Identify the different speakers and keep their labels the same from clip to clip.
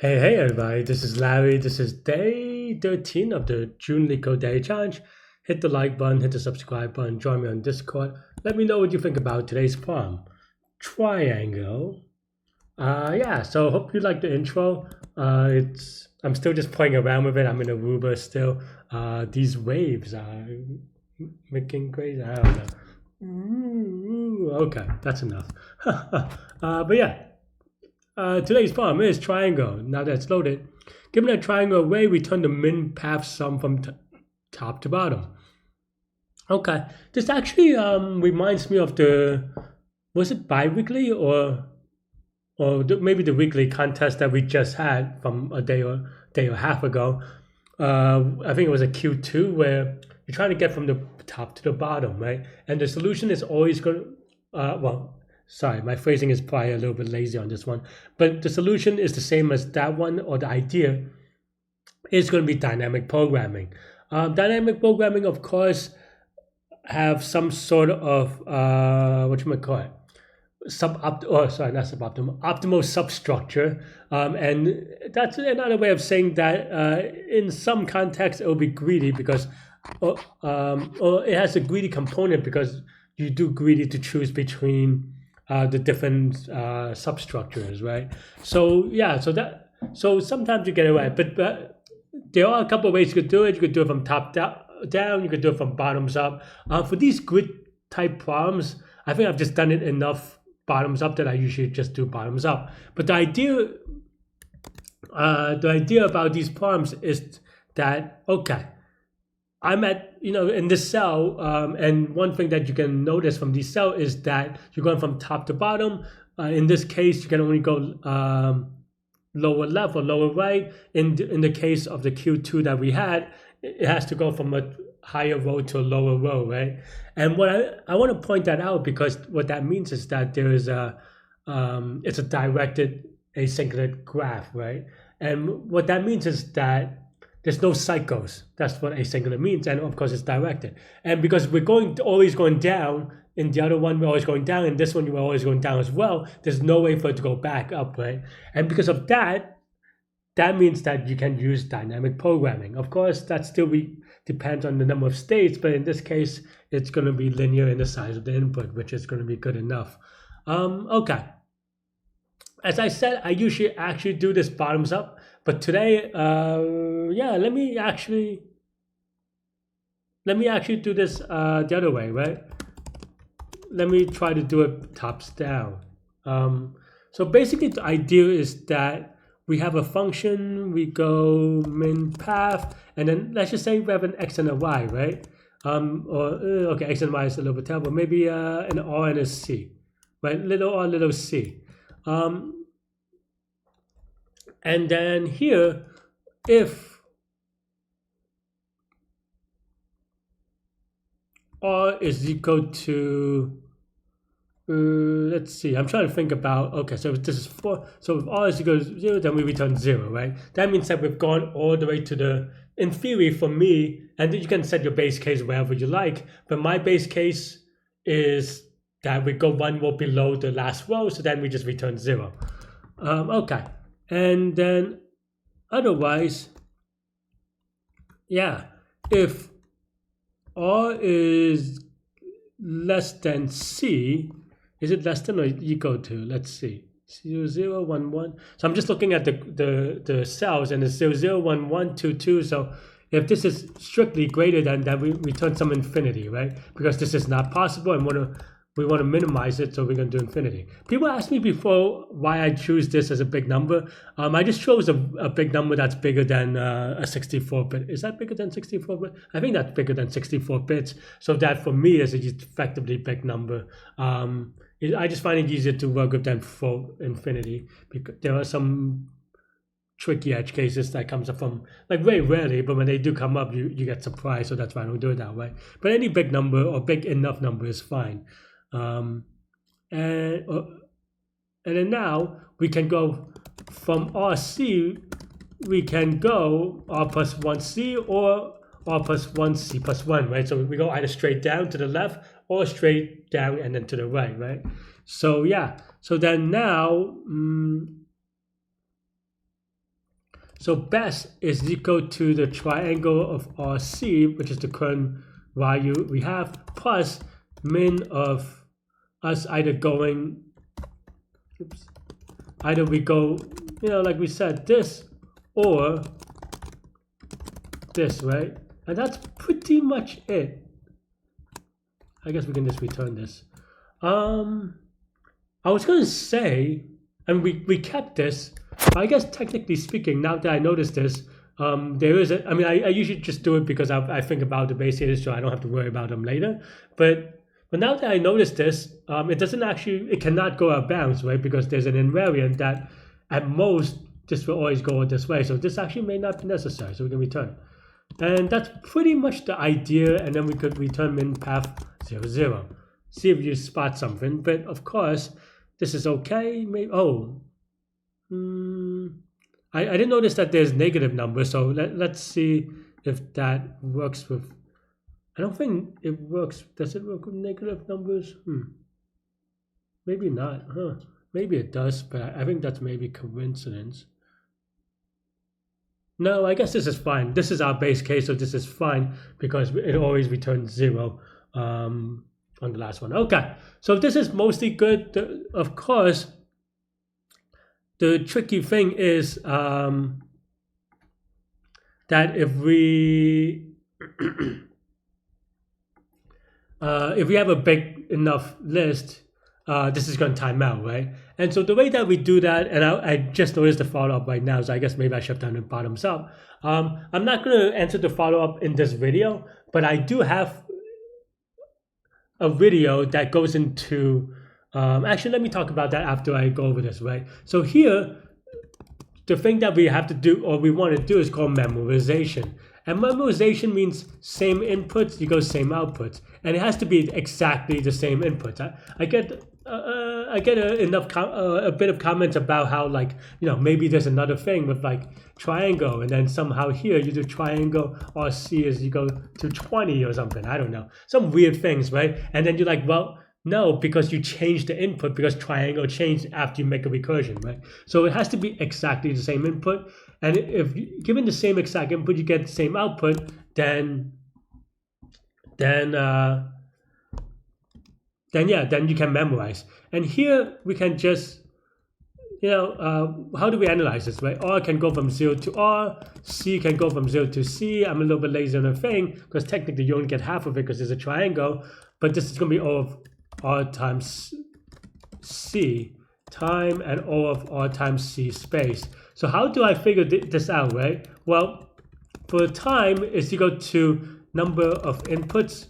Speaker 1: Hey everybody, this is Larry. This is day 13 of the June Leetcode Day Challenge. Hit the like button, hit the subscribe button, join me on Discord. Let me know what you think about today's poem. Triangle. Yeah, so hope you like the intro. I'm still just playing around with it. I'm in Aruba still. These waves are making crazy. I don't know. Okay, that's enough. But yeah. Today's poem is triangle. Now that it's loaded, given a triangle array, return the min path sum from top to bottom. Okay, this actually reminds me of was it bi-weekly or maybe the weekly contest that we just had from a day or a half ago. I think it was a Q2 where you're trying to get from the top to the bottom, right? And the solution is always going to, sorry, my phrasing is probably a little bit lazy on this one, but the solution is the same as that one, or the idea is going to be dynamic programming. Dynamic programming, of course, have some sort of what you might call it, optimal substructure, and that's another way of saying that in some contexts it will be greedy because, or it has a greedy component because you do greedy to choose between the different substructures, right? So yeah, so sometimes you get it right, but there are a couple of ways you could do it. You could do it from top down. You could do it from bottoms up. For these grid type problems, I think I've just done it enough bottoms up that I usually just do bottoms up. But the idea about these problems is that, okay, I'm in this cell, and one thing that you can notice from this cell is that you're going from top to bottom. In this case, you can only go lower left or lower right. In the case of the Q2 that we had, it has to go from a higher row to a lower row, right? And what I want to point that out, because what that means is that there is it's a directed asynchronous graph, right? And what that means is that there's no cycles. That's what asynchronous means, and of course it's directed. And because we're always going down, in the other one we're always going down, and this one we're always going down as well, there's no way for it to go back up, right? And because of that, that means that you can use dynamic programming. Of course, that still depends on the number of states, but in this case, it's going to be linear in the size of the input, which is going to be good enough. Okay. As I said, I usually actually do this bottoms up, but today, yeah, let me actually do this the other way, right? Let me try to do it tops down. So basically, the idea is that we have a function, we go min path, and then let's just say we have an x and a y, right? Okay, x and y is a little bit terrible. Maybe an r and a c, right? Little r, little c. And then here, if r is equal to, let's see, I'm trying to think about, okay, so if this is 4, so if r is equal to 0, then we return 0, right? That means that we've gone all the way to the, in theory for me, and you can set your base case wherever you like, but my base case is that we go one row below the last row, so then we just return 0. Okay, and then otherwise, yeah, if r is less than c, is it less than or equal to? Let's see, 0, 0, 1, 1. So I'm just looking at the cells, and it's 0, 0, 1, 1, 2, 2. So if this is strictly greater than that, we return some infinity, right? Because this is not possible, and we want to minimize it, so we're going to do infinity. People asked me before why I choose this as a big number. I just chose a big number that's bigger than a 64-bit. Is that bigger than 64-bit? I think that's bigger than 64 bits. So that for me is an effectively big number. I just find it easier to work with than for infinity, because there are some tricky edge cases that comes up from, like, very rarely, but when they do come up, you get surprised. So that's why I don't do it that way. But any big number or big enough number is fine. And then now we can go from RC, we can go R plus 1C or R plus 1C plus 1, right? So we go either straight down to the left or straight down and then to the right? So yeah, so then now, So best is equal to the triangle of RC, which is the current value we have, plus min of us either going, either we go, like we said, this or this, right? And that's pretty much it. I guess we can just return this. I was going to say, and we kept this, but I guess technically speaking, now that I noticed this, there is a, I usually just do it because I think about the base hairs so I don't have to worry about them later. But now that I noticed this, it doesn't actually, it cannot go out of bounds, right? Because there's an invariant that at most, this will always go this way. So this actually may not be necessary, so we can return. And that's pretty much the idea, and then we could return min path 0, 0. See if you spot something, but of course, this is okay. Maybe, I didn't notice that there's negative numbers, so let's see if that works with, I don't think it works. Does it work with negative numbers? Maybe not, huh? Maybe it does, but I think that's maybe coincidence. No, I guess this is fine. This is our base case, so this is fine because it always returns 0 on the last one. Okay, so this is mostly good. Of course, the tricky thing is that if we have a big enough list, this is going to time out, right? And so the way that we do that, and I just noticed the follow-up right now, so I guess maybe I should have done it bottoms up. I'm not going to answer the follow-up in this video, but I do have a video that goes into, actually, let me talk about that after I go over this, right? So here, the thing that we have to do, or we want to do, is called memorization. And memorization means same inputs, you go same outputs, and it has to be exactly the same inputs. I get a bit of comments about how, like, maybe there's another thing with like triangle, and then somehow here you do triangle RC as you go to 20 or something. I don't know, some weird things, right? And then you're like, well, no, because you change the input, because triangle changed after you make a recursion, right? So it has to be exactly the same input. And if given the same exact input, you get the same output, then you can memorize. And here we can just, how do we analyze this, right? R can go from 0 to R, C can go from 0 to C. I'm a little bit lazy on the thing, because technically you only get half of it because it's a triangle, but this is going to be O of R times C time and O of R times C space. So how do I figure this out, right? Well, for time is equal to number of inputs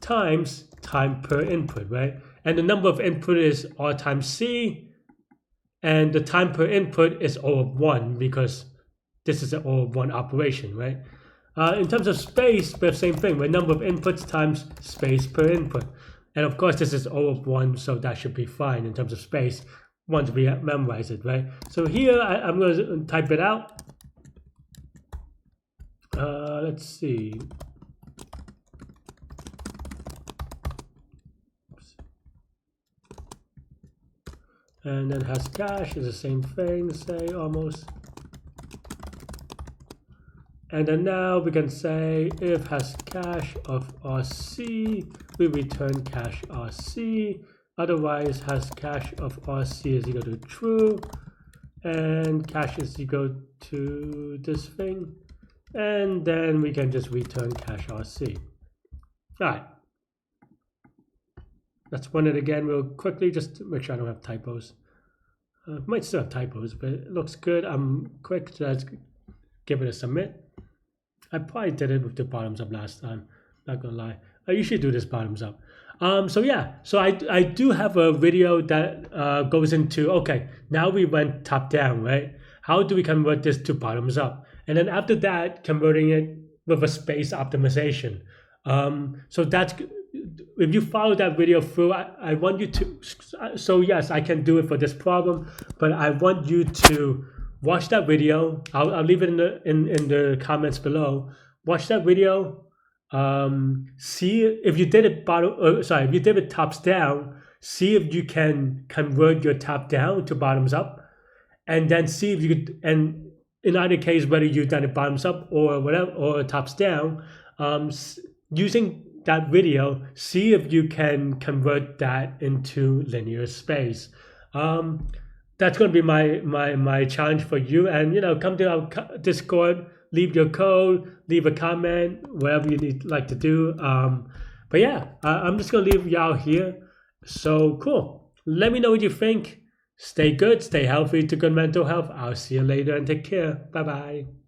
Speaker 1: times time per input, right? And the number of input is R times C, and the time per input is O of 1, because this is an O of 1 operation, right? In terms of space, we have the same thing, right? Number of inputs times space per input. And of course, this is O of 1, so that should be fine in terms of space once we memorize it, right? So here, I'm going to type it out. Let's see. And then has cache is the same thing, say almost. And then now we can say if has cache of RC, we return cache RC. Otherwise, has cache of RC is equal to true, and cache is equal to this thing, and then we can just return cache RC. All right. Let's run it again real quickly, just to make sure I don't have typos. Might still have typos, but it looks good. I'm quick, so let's give it a submit. I probably did it with the bottoms up last time, not gonna lie. I usually do this bottoms up. So yeah, so I do have a video that goes into, okay, now we went top down, right? How do we convert this to bottoms up? And then after that, converting it with a space optimization. So that's, if you follow that video through, I want you to, so yes, I can do it for this problem, but I want you to watch that video. I'll leave it in the comments below. Watch that video. See if you did it if you did it tops down, see if you can convert your top down to bottoms up, and then see if you could, and in either case, whether you've done it bottoms up or whatever, or tops down, using that video, see if you can convert that into linear space. That's going to be my challenge for you. And come to our Discord, leave your code, leave a comment, whatever you like to do. But yeah, I'm just going to leave y'all here. So cool. Let me know what you think. Stay good, stay healthy, to good mental health. I'll see you later and take care. Bye bye.